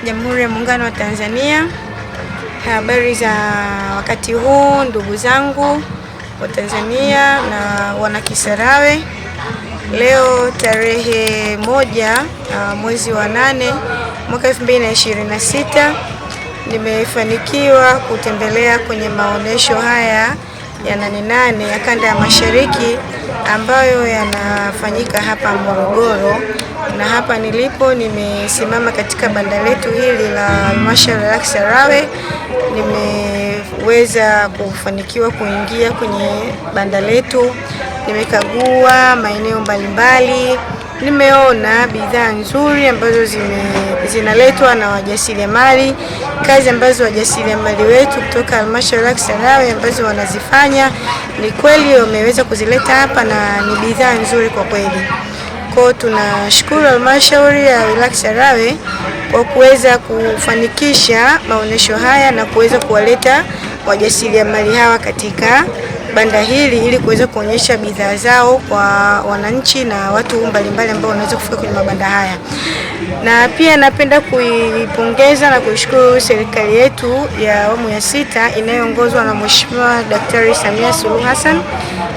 Jamhuri ya Muungano wa Tanzania. Habari za wakati huu ndugu zangu wa Tanzania na wana Kisarawe. Leo tarehe 1 mwezi wa 8 mwaka 2026 nimefanikiwa kutembelea kwenye maonesho haya ya 88 ya kanda ya Mashariki ambayo yanafanyika hapa Morogoro, na hapa nilipo nimesimama katika banda letu hili la Halmashauri ya Kisarawe. Nimeweza kufanikiwa kuingia kwenye banda letu, nimekagua maeneo mbalimbali, nimeona bidhaa nzuri ambazo zinaletwa na wajasiriamali, kazi ambazo wajasiriamali wetu kutoka Halmashauri ya Kisarawe ambazo wanazifanya. Ni kweli wameweza kuzileta hapa na ni bidhaa nzuri kwa kweli. Kwa tunashukuru Halmashauri ya Wilaya Kisarawe kwa kuweza kufanikisha maonesho haya na kuweza kuwaleta wajasiriamali hawa katika banda hili ili kuweza kuonyesha bidhaa zao kwa wananchi na watu mbalimbali ambao wanaweza kufika kwenye mabanda haya. Na pia napenda kuipongeza na kuishukuru serikali yetu ya awamu ya 6 inayoongozwa na Mheshimiwa Daktari Samia Suluhu Hassan,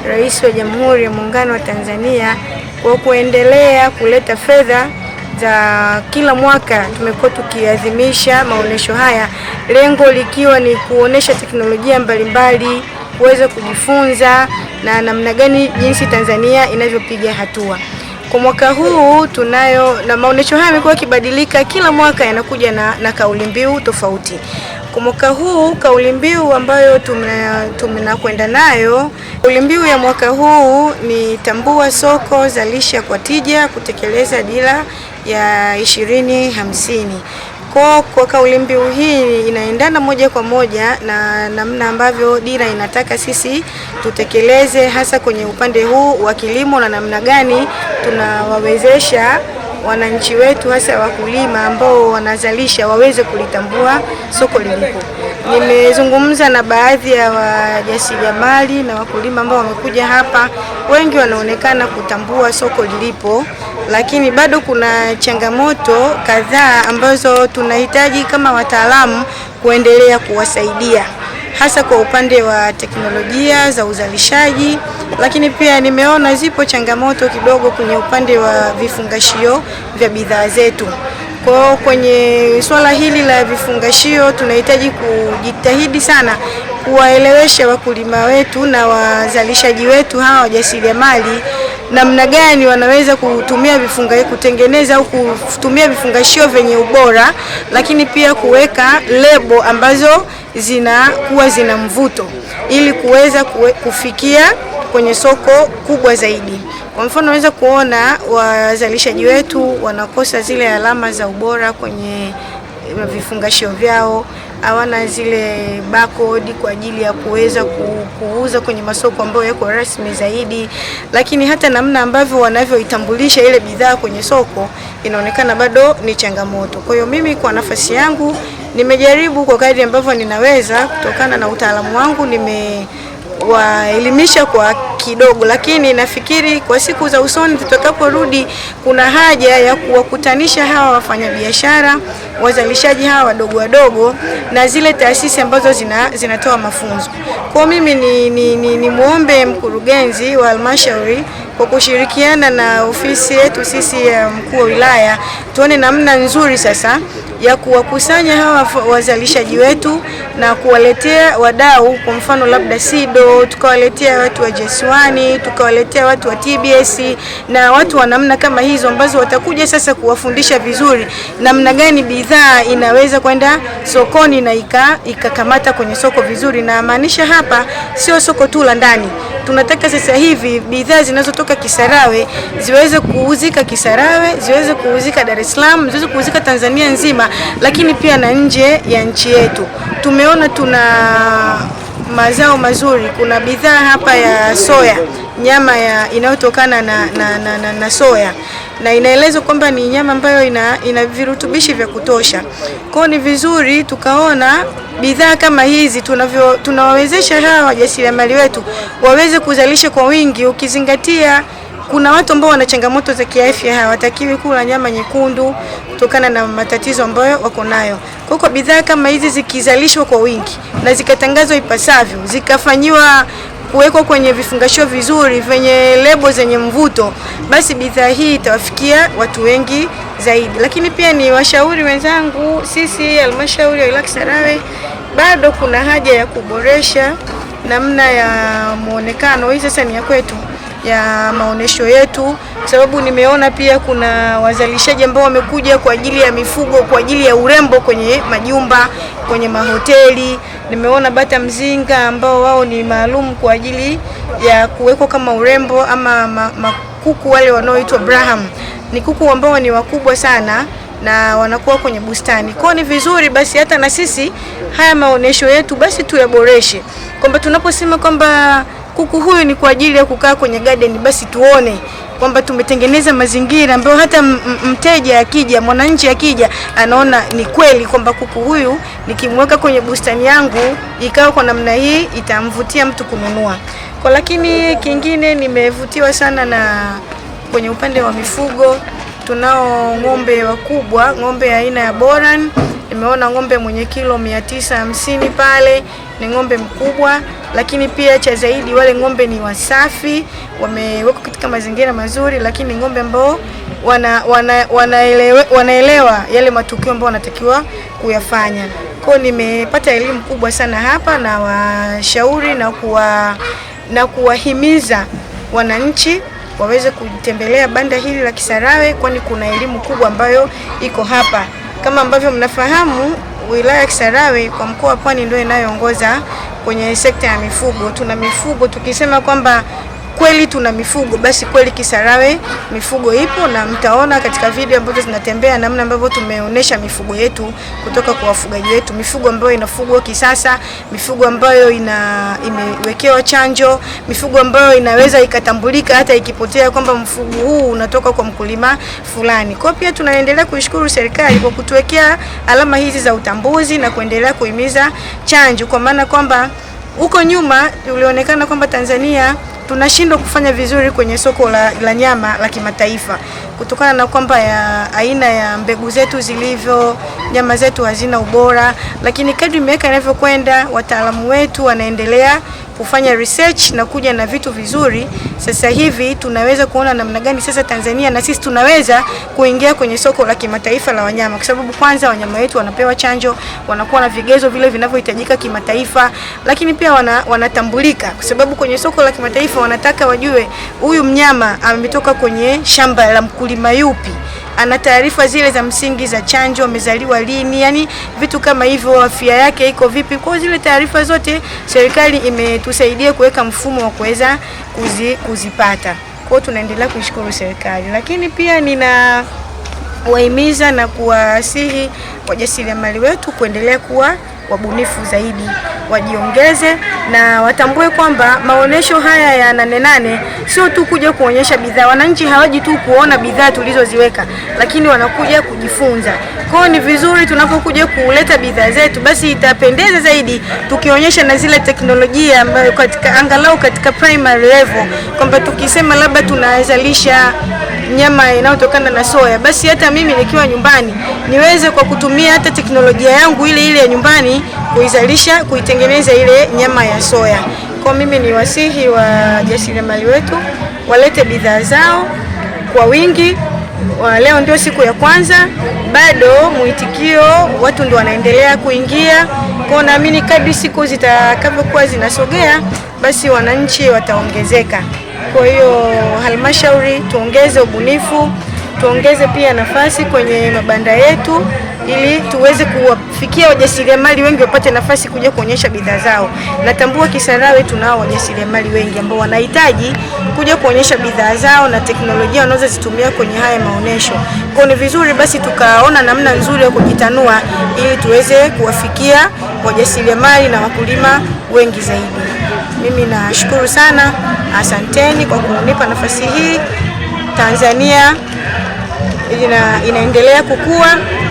Rais wa Jamhuri ya Muungano wa Tanzania, kwa kuendelea kuleta fedha za kila mwaka. Tumekuwa tukiadhimisha maonesho haya, lengo likiwa ni kuonesha teknolojia mbalimbali, kuweza kujifunza na namna gani jinsi Tanzania inavyopiga hatua. Kwa mwaka huu tunayo, na maonesho haya yamekuwa yakibadilika kila mwaka, yanakuja na kauli mbiu tofauti. Kwa mwaka huu kauli mbiu ambayo tunakwenda nayo, kauli mbiu ya mwaka huu ni tambua soko, zalisha kwa tija, kutekeleza dira ya 2050. Kwa kauli mbiu hii inaendana moja kwa moja na namna ambavyo dira inataka sisi tutekeleze, hasa kwenye upande huu wa kilimo, na namna gani tunawawezesha wananchi wetu hasa wakulima ambao wanazalisha waweze kulitambua soko lilipo. Nimezungumza na baadhi ya wajasiriamali na wakulima ambao wamekuja hapa, wengi wanaonekana kutambua soko lilipo, lakini bado kuna changamoto kadhaa ambazo tunahitaji kama wataalamu kuendelea kuwasaidia, hasa kwa upande wa teknolojia za uzalishaji. Lakini pia nimeona zipo changamoto kidogo kwenye upande wa vifungashio vya bidhaa zetu. Kwa kwenye swala hili la vifungashio tunahitaji kujitahidi sana kuwaelewesha wakulima wetu na wazalishaji wetu hawa wajasiriamali namna gani wanaweza kutengeneza au kutumia vifungashio vyenye ubora, lakini pia kuweka lebo ambazo zinakuwa zina mvuto ili kuweza kufikia kwenye soko kubwa zaidi. Kwa mfano, unaweza kuona wazalishaji wetu wanakosa zile alama za ubora kwenye vifungashio vyao, hawana zile barcode kwa ajili ya kuweza kuuza kwenye masoko ambayo yako rasmi zaidi, lakini hata namna ambavyo wanavyoitambulisha ile bidhaa kwenye soko inaonekana bado ni changamoto. Kwa hiyo mimi kwa nafasi yangu nimejaribu kwa kadri ambavyo ninaweza kutokana na utaalamu wangu, waelimisha kwa kidogo, lakini nafikiri kwa siku za usoni tutakaporudi kuna haja ya kuwakutanisha hawa wafanyabiashara, wazalishaji hawa wadogo wadogo na zile taasisi ambazo zinatoa mafunzo. Kwa mimi ni muombe mkurugenzi wa halmashauri kwa kushirikiana na ofisi yetu sisi ya mkuu wa wilaya, tuone namna nzuri sasa ya kuwakusanya hawa wazalishaji wetu na kuwaletea wadau, kwa mfano labda SIDO, tukawaletea watu wa JS1, tukawaletea watu wa TBS na watu wa namna kama hizo ambazo watakuja sasa kuwafundisha vizuri namna gani bidhaa inaweza kwenda sokoni na ikakamata kwenye soko vizuri. Na maanisha hapa sio soko tu la ndani. Tunataka sasa hivi bidhaa zinazotoka Kisarawe ziweze kuuzika Kisarawe, ziweze kuuzika Dar es Salaam, ziweze kuuzika Tanzania nzima, lakini pia na nje ya nchi yetu. Tumeona tuna mazao mazuri, kuna bidhaa hapa ya soya, nyama inayotokana na soya, na inaelezwa kwamba ni nyama ambayo ina virutubishi vya kutosha. Kwa ni vizuri tukaona bidhaa kama hizi tunawawezesha hawa wajasiriamali wetu waweze kuzalisha kwa wingi, ukizingatia kuna watu ambao wana changamoto za kiafya hawatakiwi kula nyama nyekundu kutokana na matatizo ambayo wako nayo. Kwa bidhaa kama hizi zikizalishwa kwa wingi na zikatangazwa ipasavyo, zikafanywa kuwekwa kwenye vifungashio vizuri venye lebo zenye mvuto, basi bidhaa hii itawafikia watu wengi zaidi. Lakini pia ni washauri wenzangu, sisi halmashauri ya wilaya Kisarawe bado kuna haja ya kuboresha namna ya muonekano. Hii sasa ni ya kwetu ya maonesho yetu, sababu nimeona pia kuna wazalishaji ambao wamekuja kwa ajili ya mifugo, kwa ajili ya urembo kwenye majumba, kwenye mahoteli. Nimeona bata mzinga ambao wao ni maalum kwa ajili ya kuwekwa kama urembo, ama makuku wale wanaoitwa Braham. Ni kuku ambao ni wakubwa sana na wanakuwa kwenye bustani. Kwa ni vizuri basi hata na sisi haya maonesho yetu basi tuyaboreshe, kwamba tunaposema kwamba kuku huyu ni kwa ajili ya kukaa kwenye garden, basi tuone kwamba tumetengeneza mazingira ambayo hata mteja akija, mwananchi akija, anaona ni kweli kwamba kuku huyu nikimweka kwenye bustani yangu ikawa kwa namna hii itamvutia mtu kununua. Kwa lakini kingine nimevutiwa sana na kwenye upande wa mifugo. Tunao ng'ombe wakubwa, ng'ombe aina ya Boran. Nimeona ng'ombe mwenye kilo 950 pale, ni ng'ombe mkubwa, lakini pia cha zaidi wale ng'ombe ni wasafi, wamewekwa katika mazingira mazuri, lakini ng'ombe ambao wanaelewa yale matukio ambayo wanatakiwa kuyafanya. Kwa nimepata elimu kubwa sana hapa, na washauri na kuwahimiza wananchi waweze kutembelea banda hili la Kisarawe, kwani kuna elimu kubwa ambayo iko hapa. Kama ambavyo mnafahamu, wilaya ya Kisarawe kwa mkoa wa Pwani ndio inayoongoza kwenye sekta ya mifugo. Tuna mifugo, tukisema kwamba kweli tuna mifugo, basi kweli Kisarawe mifugo ipo, na mtaona katika video ambazo zinatembea namna ambavyo tumeonesha mifugo yetu kutoka kwa wafugaji wetu, mifugo ambayo inafugwa kisasa, mifugo ambayo imewekewa chanjo, mifugo ambayo inaweza ikatambulika hata ikipotea kwamba mfugo huu unatoka kwa mkulima fulani. Kwa pia tunaendelea kuishukuru serikali kwa kutuwekea alama hizi za utambuzi na kuendelea kuhimiza chanjo, kwa maana kwamba huko nyuma ulionekana kwamba Tanzania tunashindwa kufanya vizuri kwenye soko la nyama la kimataifa kutokana na kwamba ya aina ya mbegu zetu zilivyo, nyama zetu hazina ubora. Lakini kadri miaka inavyokwenda, wataalamu wetu wanaendelea kufanya research na kuja na vitu vizuri. Sasa hivi tunaweza kuona namna gani sasa Tanzania na sisi tunaweza kuingia kwenye soko la kimataifa la wanyama, kwa sababu kwanza wanyama wetu wanapewa chanjo, wanakuwa na vigezo vile vinavyohitajika kimataifa, lakini pia wanatambulika, kwa sababu kwenye soko la kimataifa wanataka wajue huyu mnyama ametoka kwenye shamba la mkulima yupi, ana taarifa zile za msingi za chanjo, amezaliwa lini, yani vitu kama hivyo, afya yake iko vipi. Kwa zile taarifa zote serikali imetusaidia kuweka mfumo wa kuweza kuzipata. Kwa tunaendelea kuishukuru serikali, lakini pia nina wahimiza na kuwasihi wajasiriamali wetu kuendelea kuwa wabunifu zaidi, wajiongeze na watambue kwamba maonesho haya ya Nane Nane sio tu kuja kuonyesha bidhaa. Wananchi hawaji tu kuona bidhaa tulizoziweka, lakini wanakuja kujifunza. Kwa ni vizuri tunapokuja kuleta bidhaa zetu, basi itapendeza zaidi tukionyesha na zile teknolojia ambayo angalau katika primary level, kwamba tukisema labda tunazalisha nyama inayotokana na soya, basi hata mimi nikiwa nyumbani niweze kwa kutumia hata teknolojia yangu ile ya nyumbani kuizalisha, kuitengeneza ile nyama ya soya. Kwa mimi ni wasihi wa jasiriamali wetu walete bidhaa zao kwa wingi. Leo ndio siku ya kwanza, bado muitikio watu ndio wanaendelea kuingia. Kwa naamini kadri siku zitakavyokuwa zinasogea, basi wananchi wataongezeka. Kwa hiyo halmashauri tuongeze ubunifu, tuongeze pia nafasi kwenye mabanda yetu ili tuweze kuwafikia wajasiriamali wengi wapate nafasi kuja kuonyesha bidhaa zao. Natambua Kisarawe tunao wajasiriamali wengi ambao wanahitaji kuja kuonyesha bidhaa zao na teknolojia wanazozitumia kwenye haya maonesho. Kwa ni vizuri basi tukaona namna nzuri ya kujitanua ili tuweze kuwafikia wajasiriamali na wakulima wengi zaidi. Mimi nashukuru sana, asanteni kwa kunipa nafasi hii. Tanzania inaendelea kukua,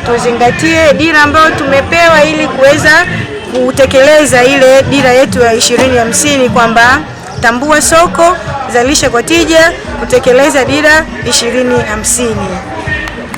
tuzingatie dira ambayo tumepewa ili kuweza kutekeleza ile dira yetu ya 2050 kwamba tambua soko, zalisha kwa tija, kutekeleza dira 2050.